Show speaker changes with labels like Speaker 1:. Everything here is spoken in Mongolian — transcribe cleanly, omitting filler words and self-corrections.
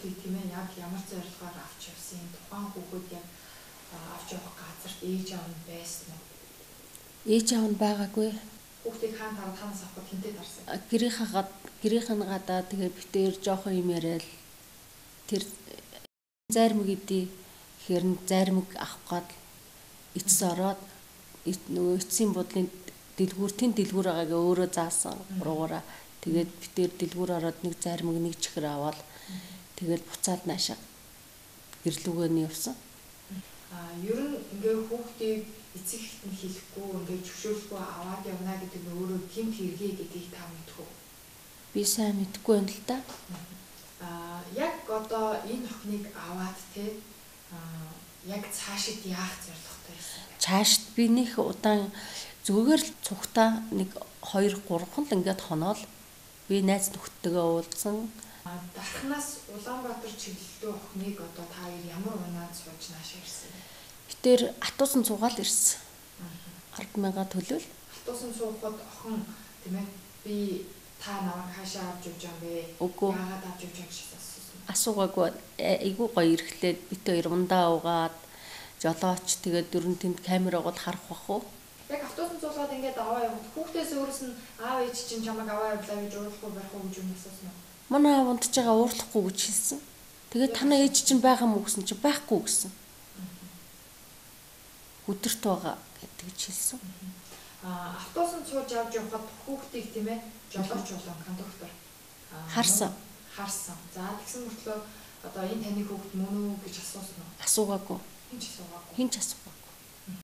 Speaker 1: хүүхдийг тийм ээ яг ямар зорилгоор авч явсан тухайн хүүхэд яг авч явах газарт ээж аав нь байсан уу?
Speaker 2: Ээж аав нь байгаагүй.
Speaker 1: Хүүхдийг хаана тараад хаанаас авах хинтээ тарсан?
Speaker 2: Гэрийнх нь гадаа тэгээ битээр жоохон юм яриад тэр зармиг идэе гэхээр нь зармиг авах гад эцс ороод нөгөө эцсийн бодлын дэлгүүртийн дэлгүүр байгаагээ өөрөө заасан уруугаараа тэгээд битээр дэлгүүр ороод нэг зармиг нэг чихэр аваад тэгээд буцаад наашаа гэрлүүгээ нь явсан.
Speaker 1: Ер нь ингээ хүүхдийг эцэг эхт нь хэлэхгүй ингээ зөвшөөрөхгүй аваад явна гэдэг нь өөрөө гэмт хэрэгээ гэдгийг та мэдэх үү?
Speaker 2: Би сайн мэдэхгүй байна л да.
Speaker 1: Яг одоо энэ охиныг аваад те яг цаашид яах зорилготой байсан? Цаашид
Speaker 2: би нэг удаан зүгээр л цугтаа нэг 2 3 л ингээд хоноол би найз нөхдөдөө уулзсан.
Speaker 1: Дархнаас Улаанбаатар чиглэлөө охиныг одоо та хоёр ямар унаад сууж нааш ирсэн?
Speaker 2: Битээр атуусан цугаал ирсэн. 10,000 төлөөл.
Speaker 1: Атуусан суухад охин тийм ээ би та намайг хаашаа авч явж байгаа бэ? Яагаад авч явж байгаа гэж асуусан.
Speaker 2: Асуугаагүй айгүй гоё ирэхлээр бит хоёр ундаа угаад жолооч тэгээд дөрөв тэнд камер аваад харах бах уу?
Speaker 1: Яг автобусан цуглаад ингээд аваа яваад хүүхдээс өөрөөс нь аав ээж чинь чамайг аваа явуулаа гэж уурлахгүй байх уу гэж юм асуусан уу?
Speaker 2: Манай аав унтж байгаа уурлахгүй гэж хэлсэн. Тэгээд танаа ээж чинь байгаа мó гэсэн чинь байхгүй гэсэн. Өдөрт байгаа гэж хэлсэн.
Speaker 1: Автобусан цууж авч явахад хүүхдийг тийм ээ жолооч болон кондуктор
Speaker 2: харсан.
Speaker 1: За тэгсэн мөртлөө одоо энэ таны хүүхд мөн үү гэж асуусан уу?
Speaker 2: Асуугаагүй.
Speaker 1: Хин ч асуугаагүй.
Speaker 2: Хин ч асуугаагүй.